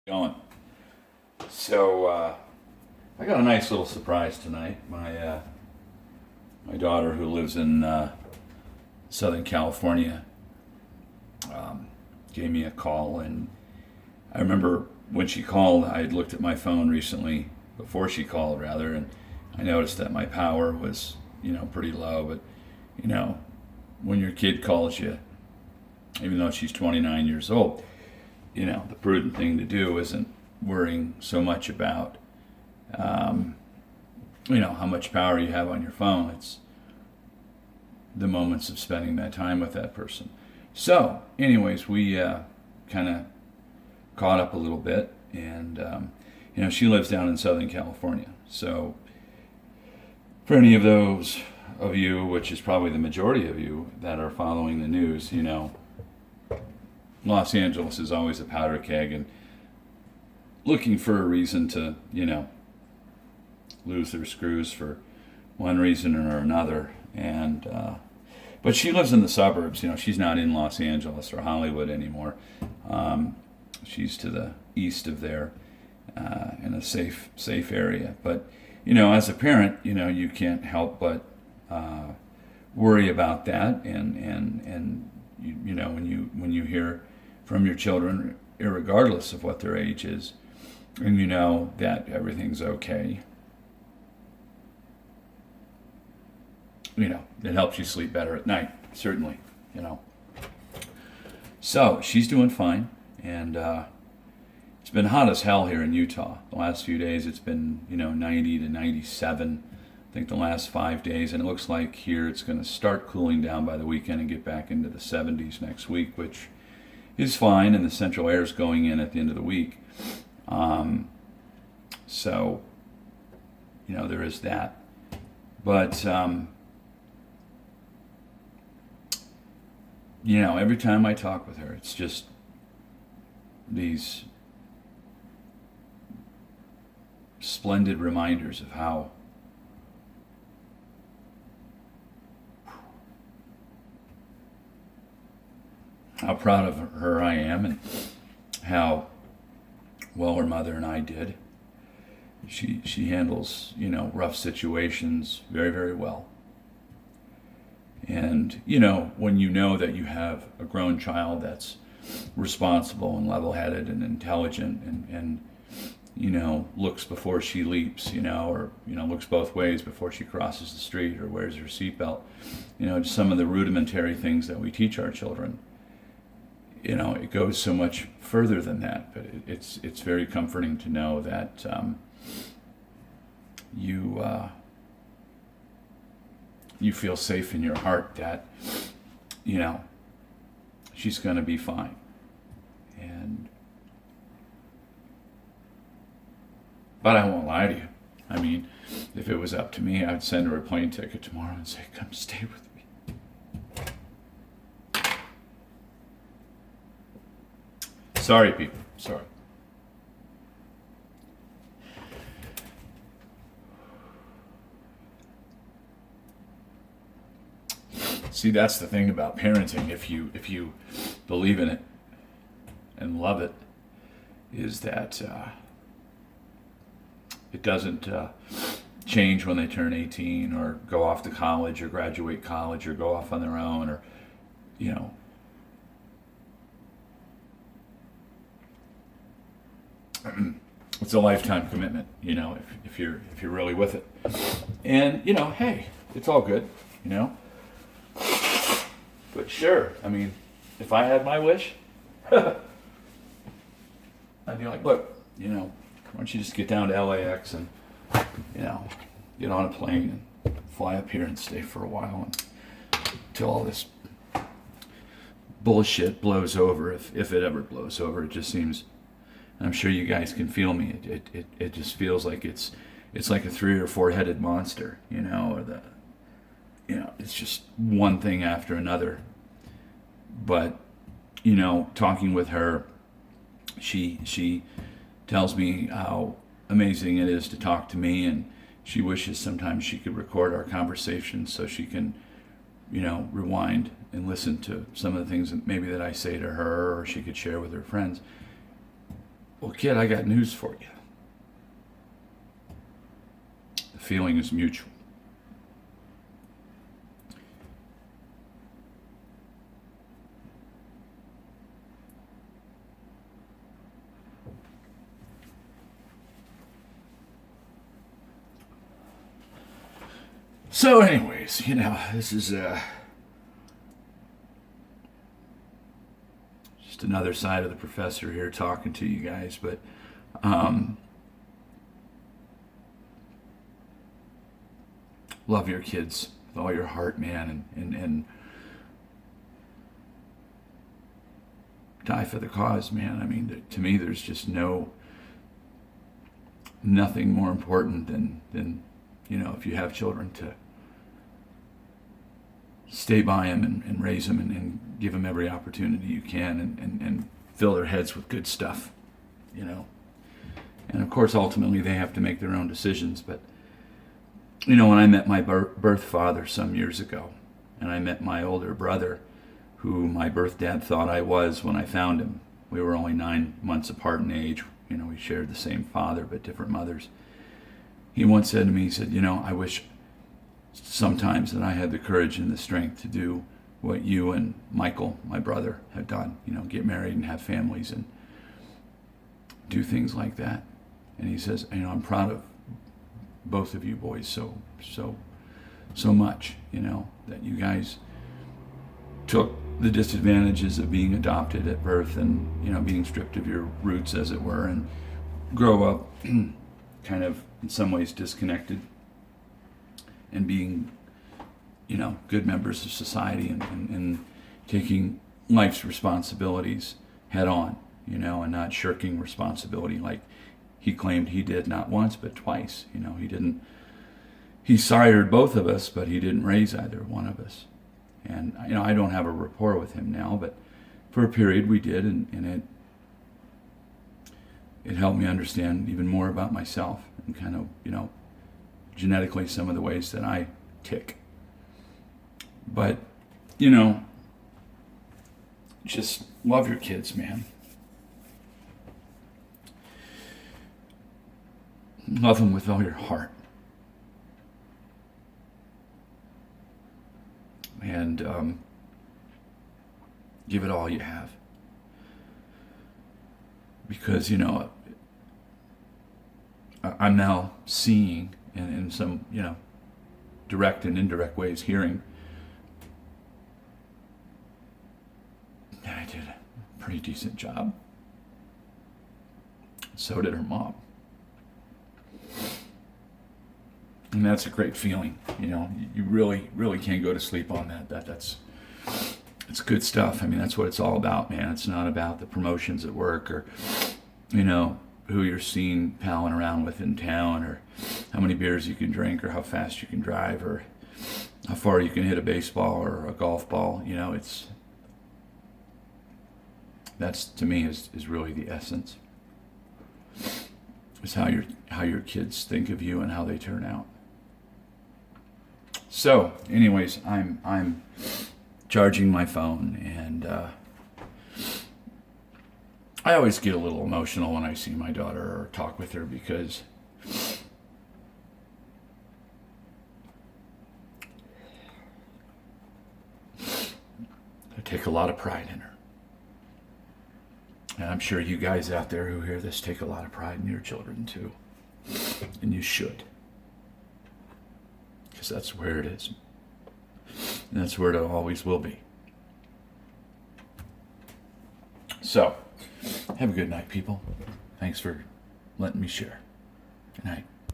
Going. So I got a nice little surprise tonight. My daughter, who lives in Southern California, gave me a call, and I remember when she called, I had looked at my phone recently before she called, rather, and I noticed that my power was pretty low. But you know, when your kid calls you, even though she's 29 years old, the prudent thing to do isn't worrying so much about um, how much power you have on your phone. It's the moments of spending that time with that person. So, anyways, we kind of caught up a little bit, and she lives down in Southern California. So, for any of those of you, which is probably the majority of you that are following the news, Los Angeles is always a powder keg and looking for a reason to, lose their screws for one reason or another. And but she lives in the suburbs. She's not in Los Angeles or Hollywood anymore. She's to the east of there, in a safe area. But as a parent, you can't help but worry about that, and when you hear from your children, irregardless of what their age is, and you know that everything's okay, it helps you sleep better at night, certainly. So she's doing fine, and it's been hot as hell here in Utah. The last few days it's been 90 to 97. I think the last 5 days, and it looks like here it's going to start cooling down by the weekend and get back into the 70s next week, which is fine, and the central air is going in at the end of the week. So there is that. But every time I talk with her, it's just these splendid reminders of how proud of her I am, and how well her mother and I did. She handles rough situations very, very well. And when you know that you have a grown child that's responsible and level-headed and intelligent, and looks before she leaps, or looks both ways before she crosses the street or wears her seatbelt, just some of the rudimentary things that we teach our children. It goes so much further than that, but it's very comforting to know that you feel safe in your heart that she's going to be fine. But I won't lie to you. I mean, if it was up to me, I'd send her a plane ticket tomorrow and say, "Come stay with me." Sorry, people. Sorry. See, that's the thing about parenting. If you believe in it and love it, is that it doesn't change when they turn 18 or go off to college or graduate college or go off on their own, or you know it's a lifetime commitment, if you're really with it. And hey, it's all good, but sure, I mean, if I had my wish, I'd be like, look, why don't you just get down to LAX and get on a plane and fly up here and stay for a while until all this bullshit blows over, if it ever blows over. It just seems, I'm sure you guys can feel me. It just feels like it's like a 3 or 4 headed monster, or it's just one thing after another. But talking with her, she tells me how amazing it is to talk to me, and she wishes sometimes she could record our conversations so she can rewind and listen to some of the things that maybe that I say to her, or she could share with her friends. Well, kid, I got news for you. The feeling is mutual. So, anyways, this is just another side of the professor here talking to you guys, but love your kids with all your heart, man, and die for the cause, man. I mean, to me, there's just nothing more important than if you have children, to stay by them and raise them and give them every opportunity you can and fill their heads with good stuff, And of course, ultimately, they have to make their own decisions. But, when I met my birth father some years ago, and I met my older brother, who my birth dad thought I was when I found him. We were only 9 months apart in age. We shared the same father, but different mothers. He once said to me, he said, I wish sometimes that I had the courage and the strength to do what you and Michael, my brother, have done. Get married and have families and do things like that. And he says, I'm proud of both of you boys so much, that you guys took the disadvantages of being adopted at birth and, being stripped of your roots, as it were, and grow up kind of in some ways disconnected and being, good members of society and taking life's responsibilities head on, and not shirking responsibility like he claimed he did, not once, but twice. He sired both of us, but he didn't raise either one of us. And, I don't have a rapport with him now, but for a period we did, and it helped me understand even more about myself and kind of, genetically some of the ways that I tick. But, just love your kids, man. Love them with all your heart. And give it all you have. Because, I'm now seeing, and in some, direct and indirect ways, hearing that I did a pretty decent job. So did her mom. And that's a great feeling. You really, really can't go to sleep on that. It's good stuff. I mean, that's what it's all about, man. It's not about the promotions at work or, who you're seen palling around with in town, or how many beers you can drink, or how fast you can drive, or how far you can hit a baseball or a golf ball. That's to me is really the essence. It's how your kids think of you and how they turn out. So, anyways, I'm charging my phone, and I always get a little emotional when I see my daughter or talk with her, because I take a lot of pride in her. And I'm sure you guys out there who hear this take a lot of pride in your children too. And you should. Because that's where it is. And that's where it always will be. So, have a good night, people. Thanks for letting me share. Good night.